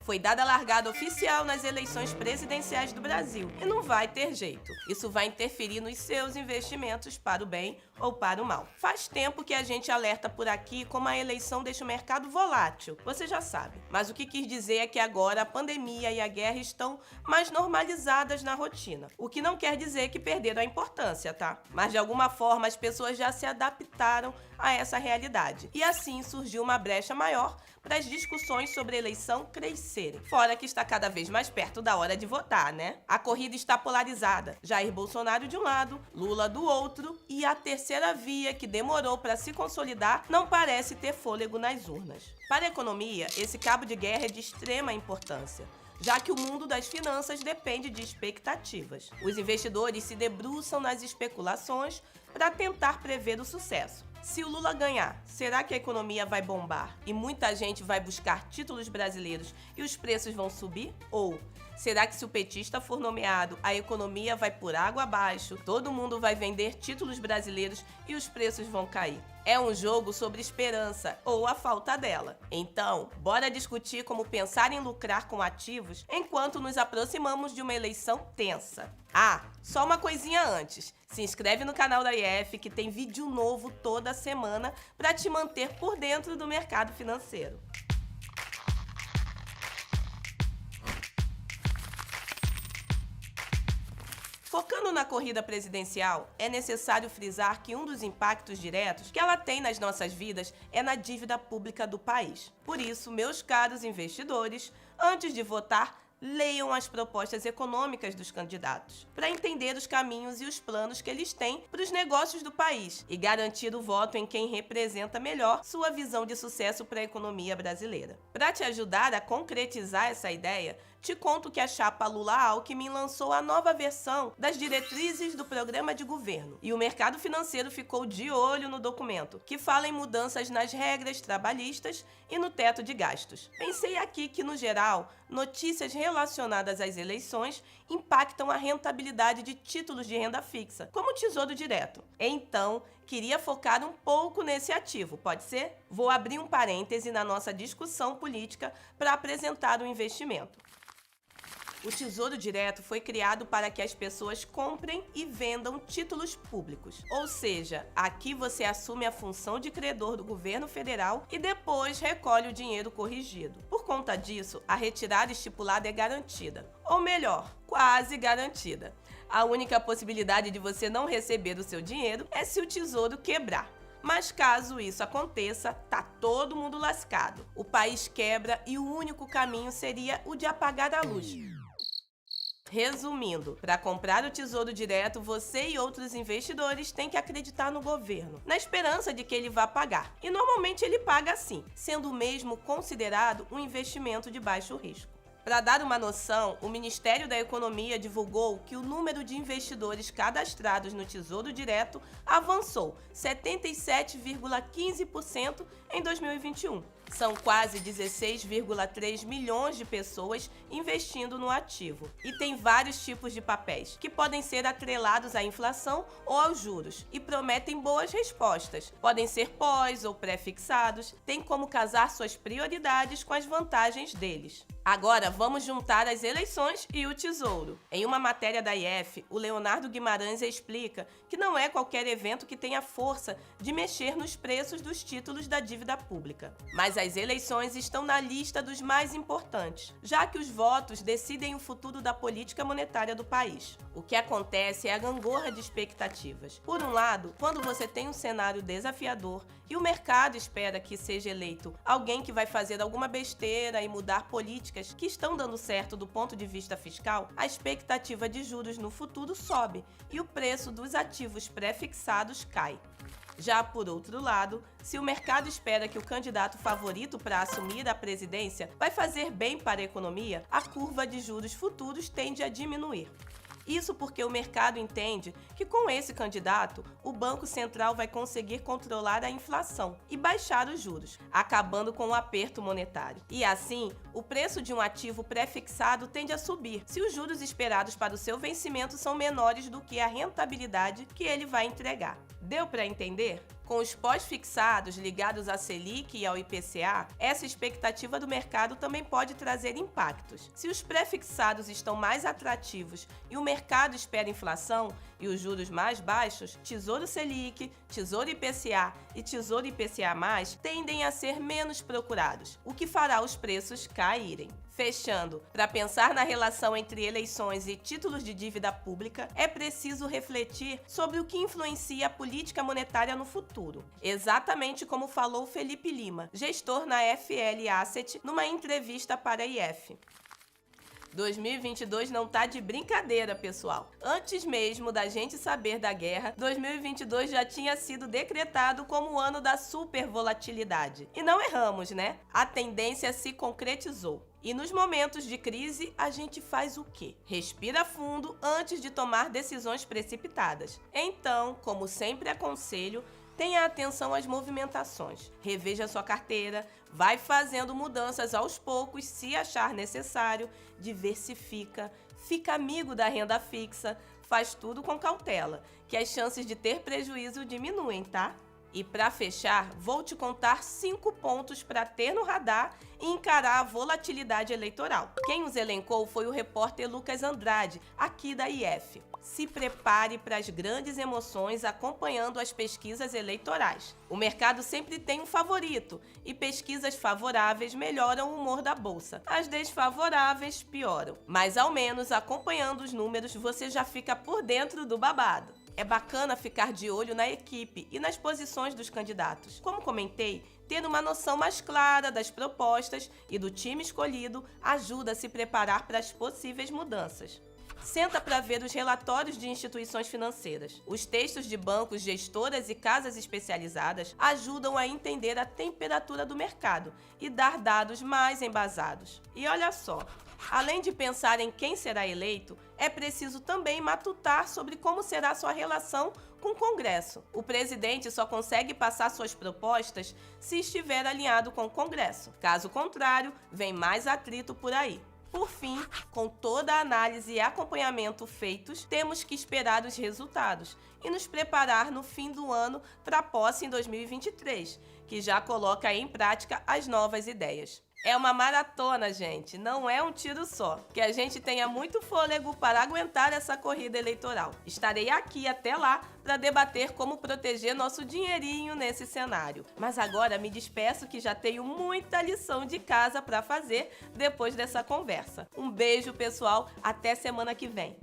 Foi dada a largada oficial nas eleições presidenciais do Brasil e não vai ter jeito. Isso vai interferir nos seus investimentos para o bem ou para o mal. Faz tempo que a gente alerta por aqui como a eleição deixa o mercado volátil, você já sabe. Mas o que quis dizer é que agora a pandemia e a guerra estão mais normalizadas na rotina. O que não quer dizer que perderam a importância, tá? Mas de alguma forma as pessoas já se adaptaram a essa realidade. E assim surgiu uma brecha maior para as discussões sobre a eleição crescerem. Fora que está cada vez mais perto da hora de votar, né? A corrida está polarizada. Jair Bolsonaro de um lado, Lula do outro, e a terceira via, que demorou para se consolidar, não parece ter fôlego nas urnas. Para a economia, esse cabo de guerra é de extrema importância, já que o mundo das finanças depende de expectativas. Os investidores se debruçam nas especulações para tentar prever o sucesso. Se o Lula ganhar, será que a economia vai bombar e muita gente vai buscar títulos brasileiros e os preços vão subir? Ou será que se o petista for nomeado, a economia vai por água abaixo, todo mundo vai vender títulos brasileiros e os preços vão cair? É um jogo sobre esperança ou a falta dela. Então, bora discutir como pensar em lucrar com ativos enquanto nos aproximamos de uma eleição tensa. Ah, só uma coisinha antes. Se inscreve no canal da IF que tem vídeo novo toda semana para te manter por dentro do mercado financeiro. Focando na corrida presidencial, é necessário frisar que um dos impactos diretos que ela tem nas nossas vidas é na dívida pública do país. Por isso, meus caros investidores, antes de votar, leiam as propostas econômicas dos candidatos, para entender os caminhos e os planos que eles têm para os negócios do país e garantir o voto em quem representa melhor sua visão de sucesso para a economia brasileira. Para te ajudar a concretizar essa ideia, te conto que a chapa Lula-Alckmin lançou a nova versão das diretrizes do programa de governo e o mercado financeiro ficou de olho no documento, que fala em mudanças nas regras trabalhistas e no teto de gastos. Pensei aqui que, no geral, notícias relacionadas às eleições impactam a rentabilidade de títulos de renda fixa, como o Tesouro Direto. Então, queria focar um pouco nesse ativo, pode ser? Vou abrir um parêntese na nossa discussão política para apresentar o investimento. O Tesouro Direto foi criado para que as pessoas comprem e vendam títulos públicos. Ou seja, aqui você assume a função de credor do governo federal e depois recolhe o dinheiro corrigido. Por conta disso, a retirada estipulada é garantida. Ou melhor, quase garantida. A única possibilidade de você não receber o seu dinheiro é se o tesouro quebrar. Mas caso isso aconteça, tá todo mundo lascado. O país quebra e o único caminho seria o de apagar a luz. Resumindo, para comprar o Tesouro Direto, você e outros investidores têm que acreditar no governo, na esperança de que ele vá pagar. E normalmente ele paga sim, sendo o mesmo considerado um investimento de baixo risco. Para dar uma noção, o Ministério da Economia divulgou que o número de investidores cadastrados no Tesouro Direto avançou 77,15% em 2021. São quase 16,3 milhões de pessoas investindo no ativo. E tem vários tipos de papéis, que podem ser atrelados à inflação ou aos juros, e prometem boas respostas. Podem ser pós ou pré-fixados, tem como casar suas prioridades com as vantagens deles. Agora vamos juntar as eleições e o tesouro. Em uma matéria da IF, o Leonardo Guimarães explica que não é qualquer evento que tenha força de mexer nos preços dos títulos da dívida pública. Mas as eleições estão na lista dos mais importantes, já que os votos decidem o futuro da política monetária do país. O que acontece é a gangorra de expectativas. Por um lado, quando você tem um cenário desafiador e o mercado espera que seja eleito alguém que vai fazer alguma besteira e mudar políticas que estão dando certo do ponto de vista fiscal, a expectativa de juros no futuro sobe e o preço dos ativos pré-fixados cai. Já por outro lado, se o mercado espera que o candidato favorito para assumir a presidência vai fazer bem para a economia, a curva de juros futuros tende a diminuir. Isso porque o mercado entende que com esse candidato, o Banco Central vai conseguir controlar a inflação e baixar os juros, acabando com o aperto monetário. E assim, o preço de um ativo pré-fixado tende a subir, se os juros esperados para o seu vencimento são menores do que a rentabilidade que ele vai entregar. Deu para entender? Com os pós-fixados ligados à Selic e ao IPCA, essa expectativa do mercado também pode trazer impactos. Se os pré-fixados estão mais atrativos e o mercado espera inflação e os juros mais baixos, Tesouro Selic, Tesouro IPCA e Tesouro IPCA+, tendem a ser menos procurados, o que fará os preços caírem. Fechando, para pensar na relação entre eleições e títulos de dívida pública, é preciso refletir sobre o que influencia a política monetária no futuro. Exatamente como falou Felipe Lima, gestor na FL Asset, numa entrevista para a IF. 2022 não tá de brincadeira, pessoal. Antes mesmo da gente saber da guerra, 2022 já tinha sido decretado como o ano da supervolatilidade. E não erramos, né? A tendência se concretizou. E nos momentos de crise, a gente faz o quê? Respira fundo antes de tomar decisões precipitadas. Então, como sempre aconselho, tenha atenção às movimentações. Reveja sua carteira, vai fazendo mudanças aos poucos se achar necessário, diversifica, fica amigo da renda fixa, faz tudo com cautela, que as chances de ter prejuízo diminuem, tá? E para fechar, vou te contar 5 pontos para ter no radar e encarar a volatilidade eleitoral. Quem os elencou foi o repórter Lucas Andrade, aqui da IF. Se prepare para as grandes emoções acompanhando as pesquisas eleitorais. O mercado sempre tem um favorito e pesquisas favoráveis melhoram o humor da bolsa. As desfavoráveis pioram. Mas ao menos acompanhando os números você já fica por dentro do babado. É bacana ficar de olho na equipe e nas posições dos candidatos. Como comentei, ter uma noção mais clara das propostas e do time escolhido ajuda a se preparar para as possíveis mudanças. Senta para ver os relatórios de instituições financeiras. Os textos de bancos, gestoras e casas especializadas ajudam a entender a temperatura do mercado e dar dados mais embasados. E olha só, além de pensar em quem será eleito, é preciso também matutar sobre como será sua relação com o Congresso. O presidente só consegue passar suas propostas se estiver alinhado com o Congresso. Caso contrário, vem mais atrito por aí. Por fim, com toda a análise e acompanhamento feitos, temos que esperar os resultados e nos preparar no fim do ano para a posse em 2023, que já coloca em prática as novas ideias. É uma maratona, gente, não é um tiro só. Que a gente tenha muito fôlego para aguentar essa corrida eleitoral. Estarei aqui até lá para debater como proteger nosso dinheirinho nesse cenário. Mas agora me despeço que já tenho muita lição de casa para fazer depois dessa conversa. Um beijo, pessoal, até semana que vem.